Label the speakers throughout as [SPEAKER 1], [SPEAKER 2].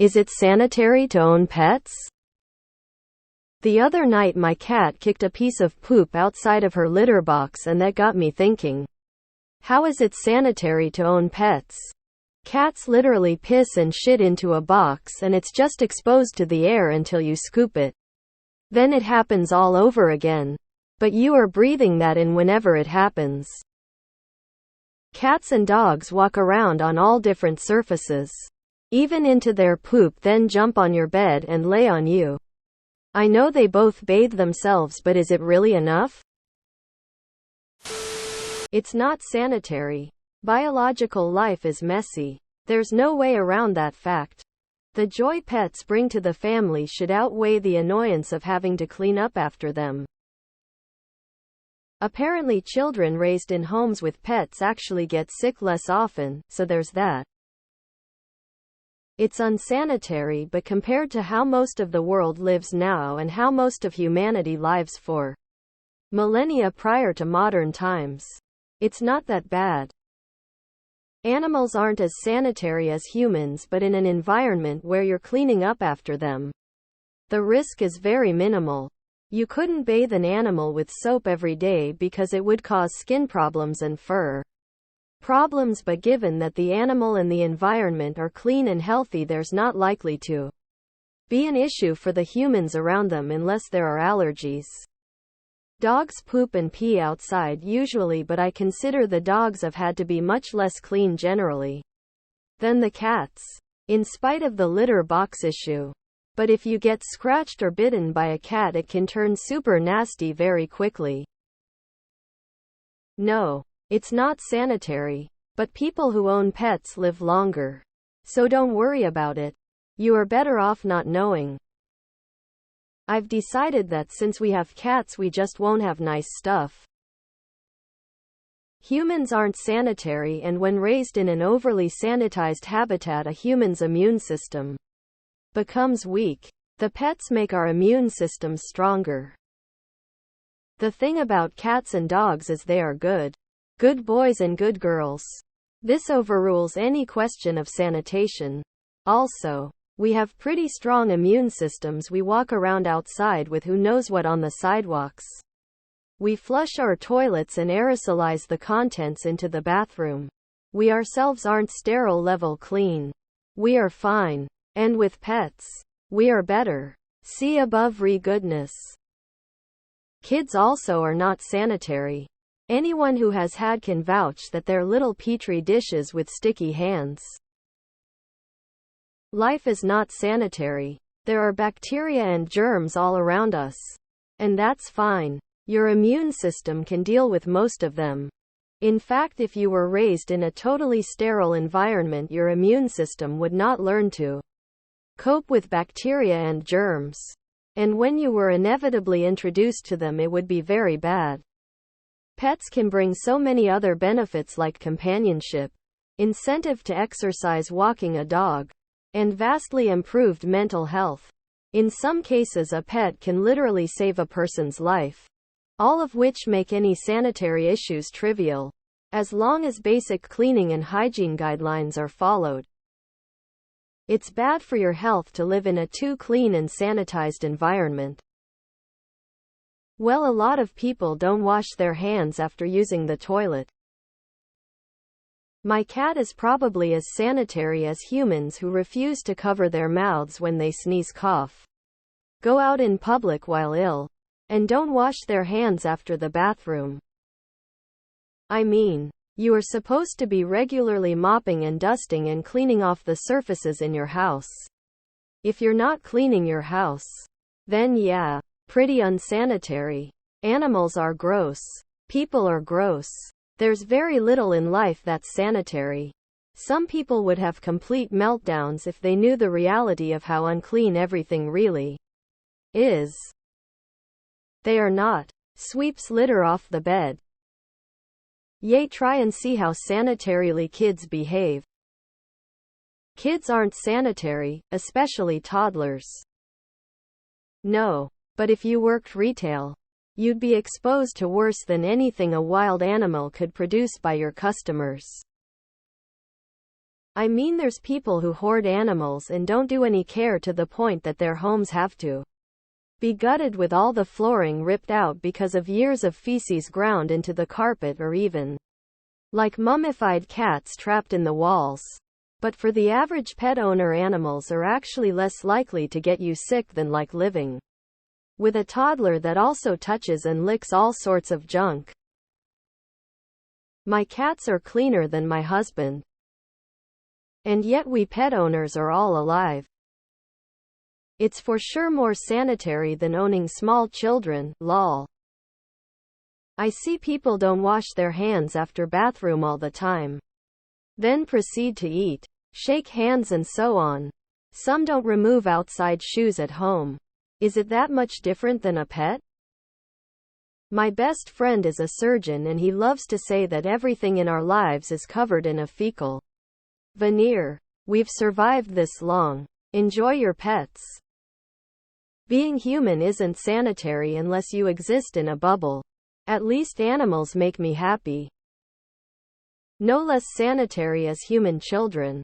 [SPEAKER 1] Is it sanitary to own pets? The other night my cat kicked a piece of poop outside of her litter box, and that got me thinking. How is it sanitary to own pets? Cats literally piss and shit into a box and it's just exposed to the air until you scoop it. Then it happens all over again. But you are breathing that in whenever it happens. Cats and dogs walk around on all different surfaces. Even into their poop, then jump on your bed and lay on you. I know they both bathe themselves, but is it really enough? It's not sanitary. Biological life is messy. There's no way around that fact. The joy pets bring to the family should outweigh the annoyance of having to clean up after them. Apparently, children raised in homes with pets actually get sick less often, so there's that. It's unsanitary, but compared to how most of the world lives now and how most of humanity lives for millennia prior to modern times, it's not that bad. Animals aren't as sanitary as humans, but in an environment where you're cleaning up after them, the risk is very minimal. You couldn't bathe an animal with soap every day because it would cause skin problems and fur problems, but given that the animal and the environment are clean and healthy, there's not likely to be an issue for the humans around them unless there are allergies. Dogs poop and pee outside usually, but I consider the dogs have had to be much less clean generally than the cats, in spite of the litter box issue. But if you get scratched or bitten by a cat, it can turn super nasty very quickly. No, it's not sanitary. But people who own pets live longer. So don't worry about it. You are better off not knowing. I've decided that since we have cats, we just won't have nice stuff. Humans aren't sanitary, and when raised in an overly sanitized habitat, a human's immune system becomes weak. The pets make our immune systems stronger. The thing about cats and dogs is they are good boys and good girls. This overrules any question of sanitation. Also, we have pretty strong immune systems. We walk around outside with who knows what on the sidewalks. We flush our toilets and aerosolize the contents into the bathroom. We ourselves aren't sterile level clean. We are fine. And with pets, we are better. See above. Goodness. Kids also are not sanitary. Anyone who has had can vouch that they're little petri dishes with sticky hands. Life is not sanitary. There are bacteria and germs all around us. And that's fine. Your immune system can deal with most of them. In fact, if you were raised in a totally sterile environment, your immune system would not learn to cope with bacteria and germs. And when you were inevitably introduced to them, it would be very bad. Pets can bring so many other benefits like companionship, incentive to exercise walking a dog, and vastly improved mental health. In some cases, a pet can literally save a person's life. All of which make any sanitary issues trivial, as long as basic cleaning and hygiene guidelines are followed. It's bad for your health to live in a too clean and sanitized environment. Well, a lot of people don't wash their hands after using the toilet. My cat is probably as sanitary as humans who refuse to cover their mouths when they sneeze, cough, go out in public while ill, and don't wash their hands after the bathroom. I mean, you are supposed to be regularly mopping and dusting and cleaning off the surfaces in your house. If you're not cleaning your house, then yeah, pretty unsanitary. Animals are gross. People are gross. There's very little in life that's sanitary. Some people would have complete meltdowns if they knew the reality of how unclean everything really is. They are not. Sweeps litter off the bed. Yay, try and see how sanitarily kids behave. Kids aren't sanitary, especially toddlers. No. But if you worked retail, you'd be exposed to worse than anything a wild animal could produce by your customers. I mean, there's people who hoard animals and don't do any care to the point that their homes have to be gutted with all the flooring ripped out because of years of feces ground into the carpet, or even like mummified cats trapped in the walls. But for the average pet owner, animals are actually less likely to get you sick than like living with a toddler that also touches and licks all sorts of junk. My cats are cleaner than my husband. And yet we pet owners are all alive. It's for sure more sanitary than owning small children, lol. I see people don't wash their hands after bathroom all the time. Then proceed to eat, shake hands and so on. Some don't remove outside shoes at home. Is it that much different than a pet? My best friend is a surgeon and he loves to say that everything in our lives is covered in a fecal veneer. We've survived this long. Enjoy your pets. Being human isn't sanitary unless you exist in a bubble. At least animals make me happy. No less sanitary as human children.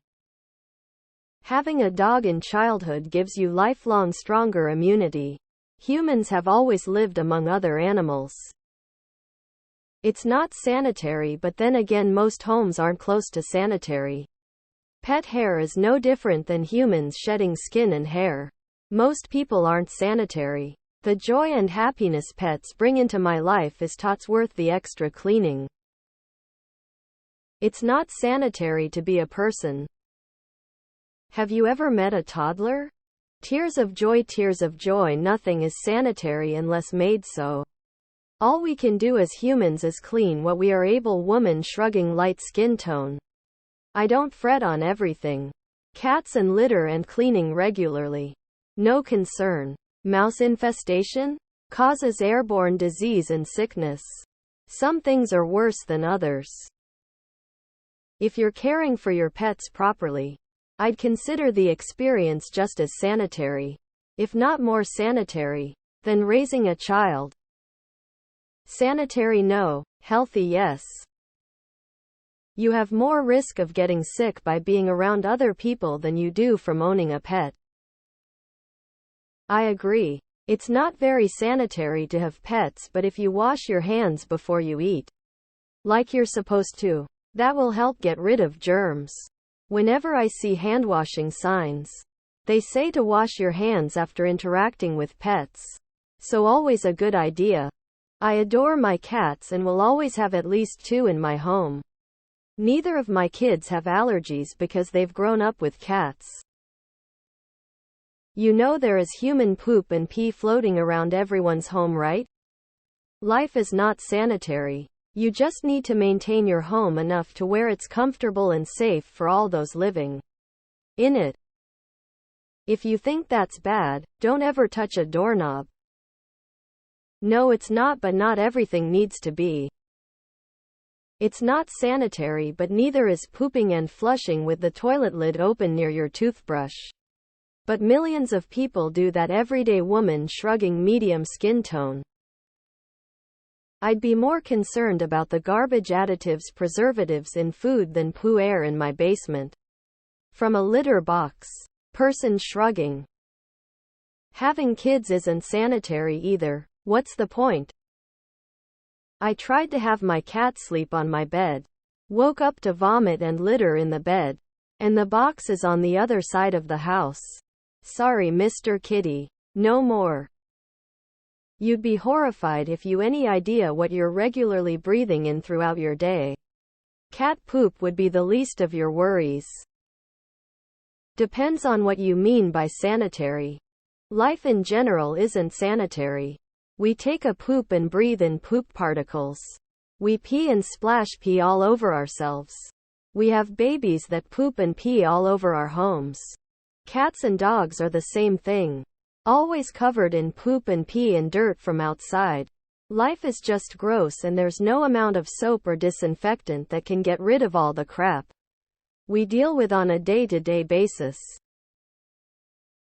[SPEAKER 1] Having a dog in childhood gives you lifelong stronger immunity. Humans have always lived among other animals. It's not sanitary, but then again most homes aren't close to sanitary. Pet hair is no different than humans shedding skin and hair. Most people aren't sanitary. The joy and happiness pets bring into my life is tots worth the extra cleaning. It's not sanitary to be a person. Have you ever met a toddler? Tears of joy, tears of joy. Nothing is sanitary unless made so. All we can do as humans is clean what we are able. Woman shrugging, light skin tone. I don't fret on everything. Cats and litter and cleaning regularly. No concern. Mouse infestation? Causes airborne disease and sickness. Some things are worse than others. If you're caring for your pets properly, I'd consider the experience just as sanitary, if not more sanitary, than raising a child. Sanitary no, healthy yes. You have more risk of getting sick by being around other people than you do from owning a pet. I agree. It's not very sanitary to have pets, but if you wash your hands before you eat, like you're supposed to, that will help get rid of germs. Whenever I see handwashing signs, they say to wash your hands after interacting with pets. So always a good idea. I adore my cats and will always have at least 2 in my home. Neither of my kids have allergies because they've grown up with cats. You know there is human poop and pee floating around everyone's home, right? Life is not sanitary. You just need to maintain your home enough to where it's comfortable and safe for all those living in it. If you think that's bad, don't ever touch a doorknob. No, it's not, but not everything needs to be. It's not sanitary, but neither is pooping and flushing with the toilet lid open near your toothbrush. But millions of people do that every day. Woman shrugging, medium skin tone. I'd be more concerned about the garbage, additives, preservatives in food than poo air in my basement. From a litter box. Person shrugging. Having kids isn't sanitary either. What's the point? I tried to have my cat sleep on my bed. Woke up to vomit and litter in the bed. And the box is on the other side of the house. Sorry, Mr. Kitty. No more. You'd be horrified if you any idea what you're regularly breathing in throughout your day. Cat poop would be the least of your worries. Depends on what you mean by sanitary. Life in general isn't sanitary. We take a poop and breathe in poop particles. We pee and splash pee all over ourselves. We have babies that poop and pee all over our homes. Cats and dogs are the same thing. Always covered in poop and pee and dirt from outside. Life is just gross and there's no amount of soap or disinfectant that can get rid of all the crap we deal with on a day-to-day basis.